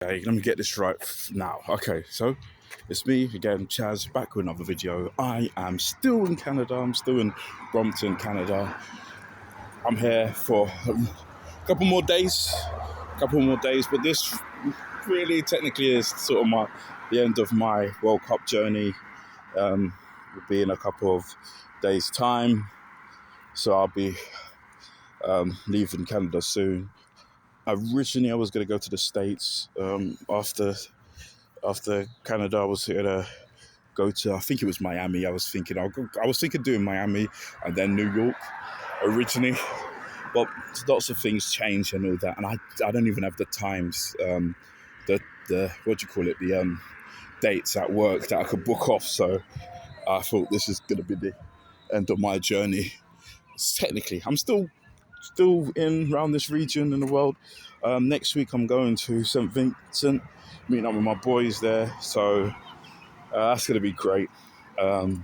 Okay, let me get this right now. Okay, so it's me again, Chaz, back with another video. I am still in Canada. I'm still in Brompton, Canada. I'm here for a couple more days. But this really technically is sort of the end of my World Cup journey. Will be in a couple of days' time, so I'll be leaving Canada soon. Originally, I was going to go to the States after Canada. I was going to go to, I think it was Miami. I was thinking doing Miami and then New York originally, but lots of things change and all that, and I don't even have the times, the what do you call it, the dates at work that I could book off. So I thought this is going to be the end of my journey. Technically, I'm still in around this region in the world. Next week I'm going to St. Vincent, meeting up with my boys there. So that's going to be great. And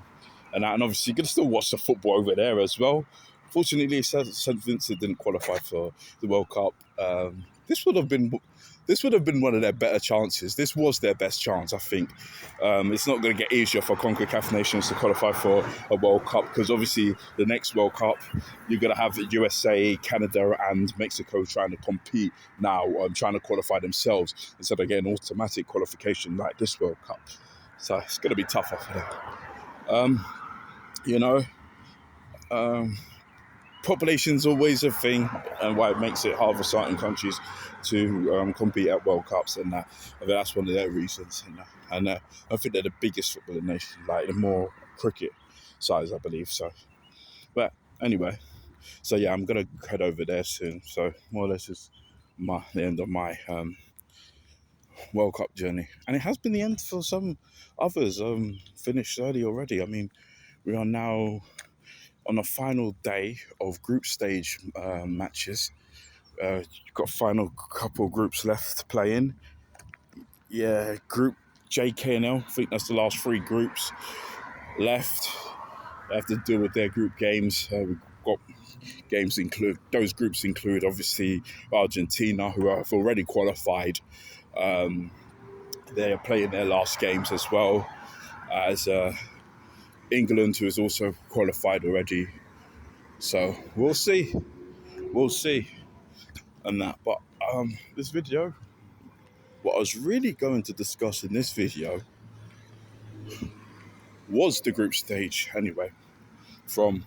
obviously you're going to still watch the football over there as well. Fortunately, St. Vincent didn't qualify for the World Cup. This would have been one of their better chances. This was their best chance, I think. It's not going to get easier for CONCACAF nations to qualify for a World Cup, because obviously the next World Cup, you're going to have the USA, Canada and Mexico trying to compete now, trying to qualify themselves instead of getting automatic qualification like this World Cup. So it's going to be tougher for them. Population's always a thing, and why it makes it hard for certain countries to compete at World Cups, and that. I mean, that's one of their reasons. And I think they're the biggest footballing nation, like the more cricket size, I believe. So, but anyway, so yeah, I'm gonna head over there soon. So more or less is the end of my World Cup journey, and it has been the end for some others. Finished early already. I mean, we are now on the final day of group stage matches. You've got final couple groups left to play in. Yeah, Group J, K and L, I think that's the last three groups left. They have to deal with their group games. We've got those groups include obviously Argentina, who have already qualified. They are playing their last games as well as England, who has also qualified already. So we'll see on that. But this video, what I was really going to discuss in this video was the group stage anyway. I'm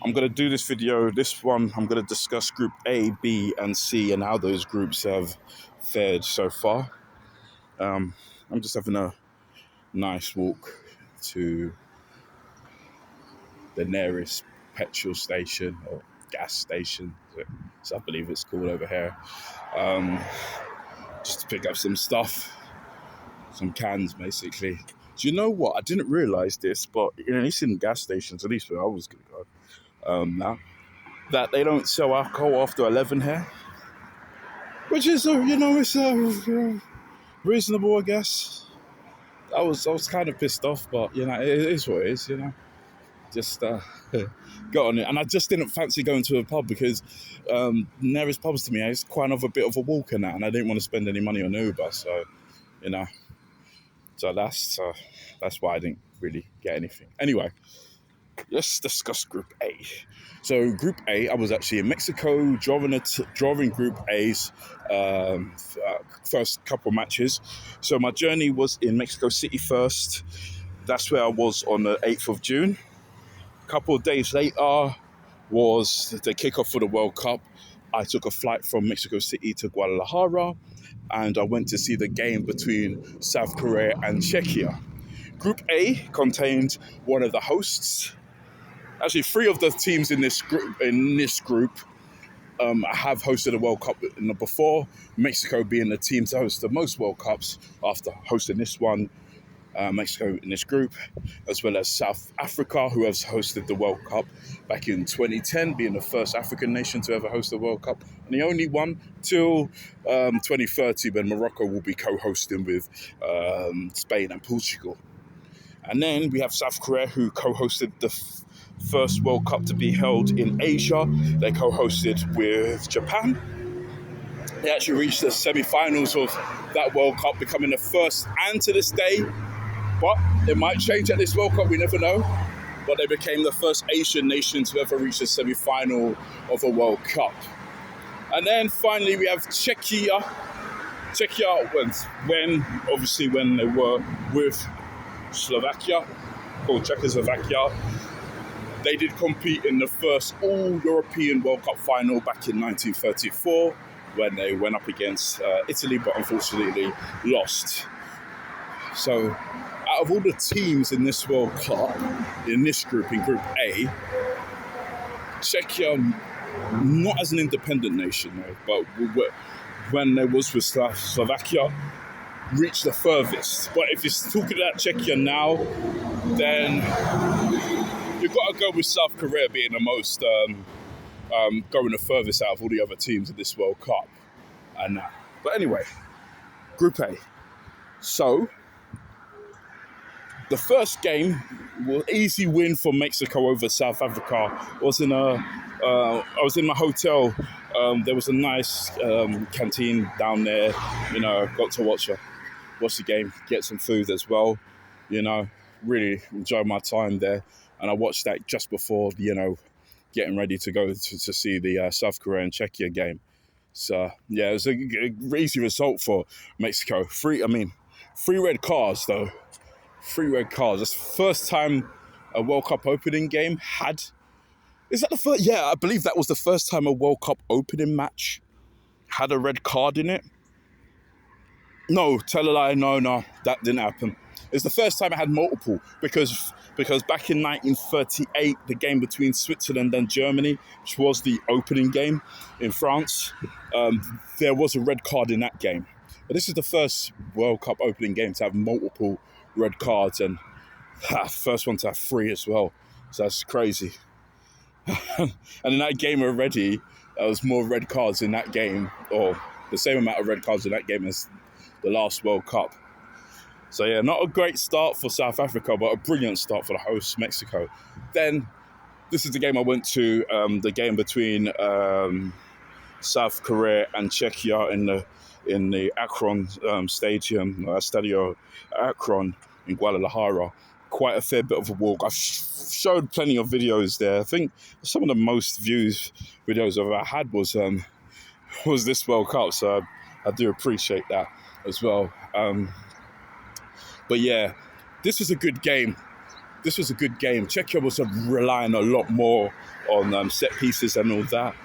going to do this video, I'm going to discuss Group A, B and C and how those groups have fared so far. I'm just having a nice walk to the nearest petrol station or gas station, so I believe it's called over here, just to pick up some stuff, some cans basically. Do you know what? I didn't realise this, but at least in gas stations, at least where I was going to go now, that they don't sell alcohol after 11 here, which is, it's reasonable, I guess. I was kind of pissed off, but it is what it is, just got on it. And I just didn't fancy going to a pub because nearest pubs to me is quite of a bit of a walk and that, and I didn't want to spend any money on Uber, so so that's why I didn't really get anything. Anyway, let's discuss Group A. So Group A, I was actually in Mexico drawing Group A's first couple matches. So my journey was in Mexico City first. That's where I was on the 8th of June. A couple of days later was the kickoff for the World Cup. I took a flight from Mexico City to Guadalajara, and I went to see the game between South Korea and Czechia. Group A contained one of the hosts. Actually, three of the teams in this group have hosted a World Cup before. Mexico being the team to host the most World Cups after hosting this one. Mexico in this group, as well as South Africa, who has hosted the World Cup back in 2010, being the first African nation to ever host the World Cup, and the only one till 2030, when Morocco will be co-hosting with Spain and Portugal. And then we have South Korea, who co-hosted the first World Cup to be held in Asia. They co-hosted with Japan. They actually reached the semi-finals of that World Cup, becoming the first, and to this day, but it might change at this World Cup, we never know, but they became the first Asian nation to ever reach the semi-final of a World Cup. And then finally we have Czechia. Czechia, when they were with Slovakia, called Czechoslovakia, they did compete in the first all-European World Cup final back in 1934 when they went up against Italy, but unfortunately lost. So out of all the teams in this World Cup, in this group, in Group A, Czechia, not as an independent nation, though, but when they was with Slovakia, reached the furthest. But if you're talking about Czechia now, then you've got to go with South Korea being the most going the furthest out of all the other teams in this World Cup. But anyway, Group A. So the first game was easy win for Mexico over South Africa. I was in my hotel. There was a nice canteen down there. Got to watch the game, get some food as well. Really enjoyed my time there. And I watched that just before, getting ready to go to see the South Korea and Czechia game. So, yeah, it was a easy result for Mexico. Three red cards, though. 3 red cards. That's the first time a World Cup opening game had... Is that the first? Yeah, I believe that was the first time a World Cup opening match had a red card in it. No, tell a lie. No, that didn't happen. It's the first time it had multiple because back in 1938, the game between Switzerland and Germany, which was the opening game in France, there was a red card in that game. But this is the first World Cup opening game to have multiple red cards, and first one to have 3 as well. So that's crazy. And in that game already, there was more red cards in that game, or the same amount of red cards in that game as the last World Cup. So yeah, not a great start for South Africa, but a brilliant start for the host Mexico. Then, this is the game I went to, the game between South Korea and Czechia in the Akron Stadium, Stadio Akron in Guadalajara. Quite a fair bit of a walk. I've showed plenty of videos there. I think some of the most views videos I've ever had was this World Cup, so I do appreciate that as well. But yeah, this was a good game. Czechia was relying a lot more on set pieces and all that,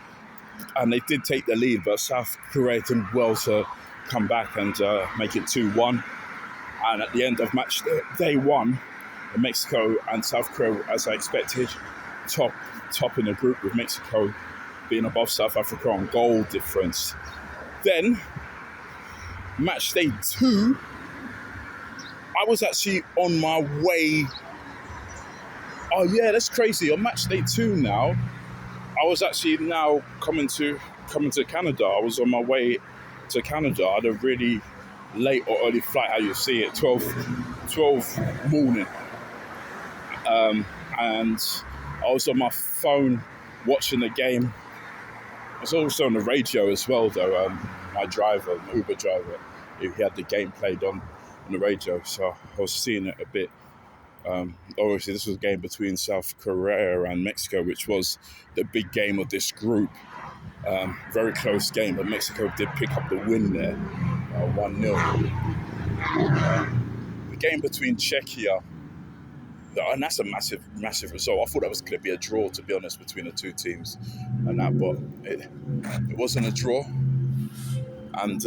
and they did take the lead, but South Korea did well to come back and make it 2-1. And at the end of match day 1, Mexico and South Korea, as I expected, top in the group, with Mexico being above South Africa on goal difference. Then, match day 2, I was actually on my way. Oh yeah, that's crazy. On match day 2 now, I was actually now coming to Canada. I was on my way to Canada. I had a really late or early flight, how you see it, 12 morning. And I was on my phone watching the game. I was also on the radio as well, though. My Uber driver, he had the game played on the radio, so I was seeing it a bit. Obviously, this was a game between South Korea and Mexico, which was the big game of this group. Very close game, but Mexico did pick up the win there, 1-0. The game between Czechia, and that's a massive, massive result. I thought that was going to be a draw, to be honest, between the two teams, but it wasn't a draw. And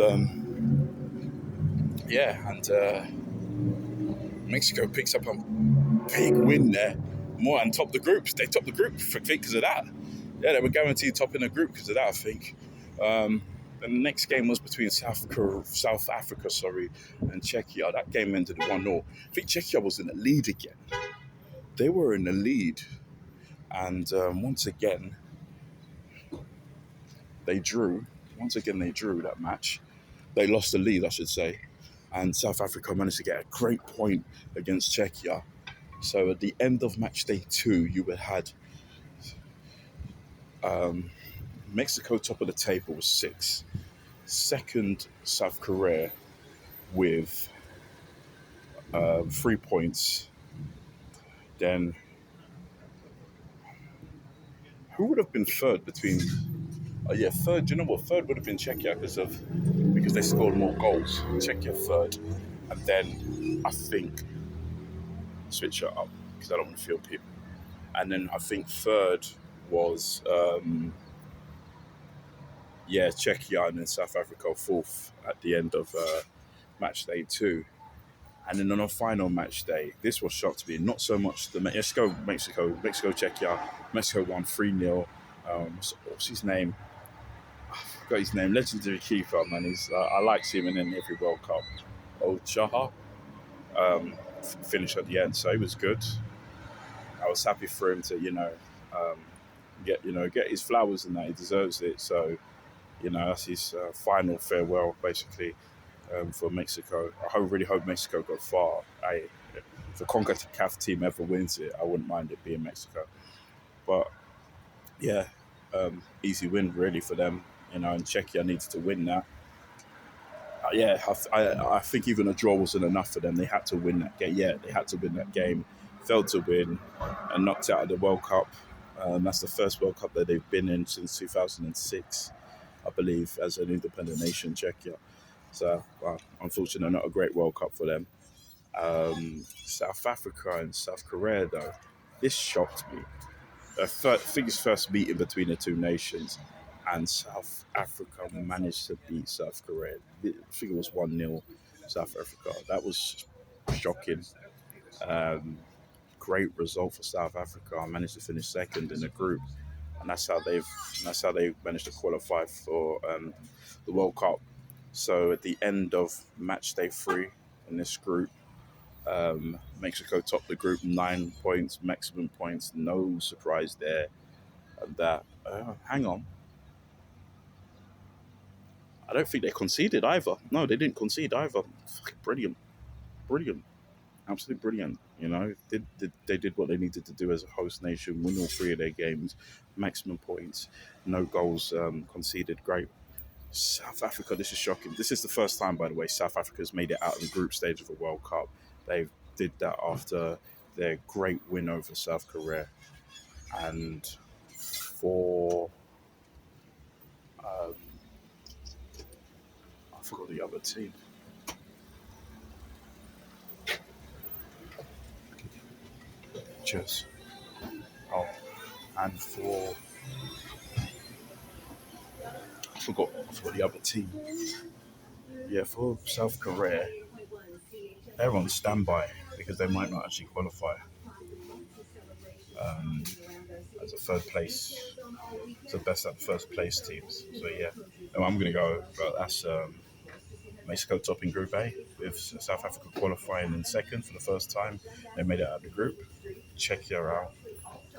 Mexico picks up a big win there, more and top the group. They topped the group because of that. Yeah, they were guaranteed top in the group because of that, I think. And the next game was between South Africa, and Czechia. That game ended 1-0. I think Czechia was in the lead again. They were in the lead, and once again they drew. That match. They lost the lead, I should say, and South Africa managed to get a great point against Czechia. So at the end of match day 2, you had Mexico top of the table with 6. Second, South Korea with 3 points. Then who would have been third between? Oh yeah, third. Do you know what? Third would have been Czechia because they scored more goals. Czechia third, and then I think switch it up because I don't want to feel people. And then I think third was Czechia, and then South Africa fourth at the end of match day two. And then on a final match day, this was shocked me. Not so much the Mexico, Czechia. Mexico won 3-0. What's his name? I forgot his name. Legendary keeper, man. I like seeing him in every World Cup. Ochaha finished at the end, so he was good. I was happy for him to, um, get his flowers and that. He deserves it. So, that's his final farewell, basically, for Mexico. Really hope Mexico go far. If the CONCACAF team ever wins it, I wouldn't mind it being Mexico. But yeah, easy win really for them. And Czechia needs to win that. I think even a draw wasn't enough for them. They had to win that game. Yeah, they had to win that game. Failed to win and knocked out of the World Cup. That's the first World Cup that they've been in since 2006, I believe, as an independent nation, Czechia. So, unfortunately, not a great World Cup for them. South Africa and South Korea, though, this shocked me. I think it's first meeting between the two nations, and South Africa managed to beat South Korea. I think it was 1-0 South Africa. That was shocking. Um, Great result for South Africa. I managed to finish second in the group, and that's how they managed to qualify for the World Cup. So at the end of match day three in this group, Mexico topped the group 9 points, maximum points. No surprise there. And that, hang on, I don't think they conceded either. No, they didn't concede either. Fucking brilliant, brilliant, absolutely brilliant. They did what they needed to do as a host nation, win all three of their games, maximum points, no goals conceded. Great. South Africa, this is shocking. This is the first time, by the way, South Africa's made it out of the group stage of a World Cup. They did that after their great win over South Korea. And for, I forgot the other team. Cheers. Oh, and for, I forgot the other team. Yeah, for South Korea, they're on standby because they might not actually qualify um, as a third place. So best at first place teams. So yeah, no, I'm gonna go. But that's Mexico topping Group A with South Africa qualifying in second for the first time. They made it out of the group. Czechia out,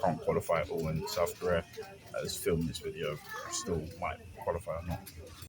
can't qualify at all, and South Korea has filmed this video still might qualify or not.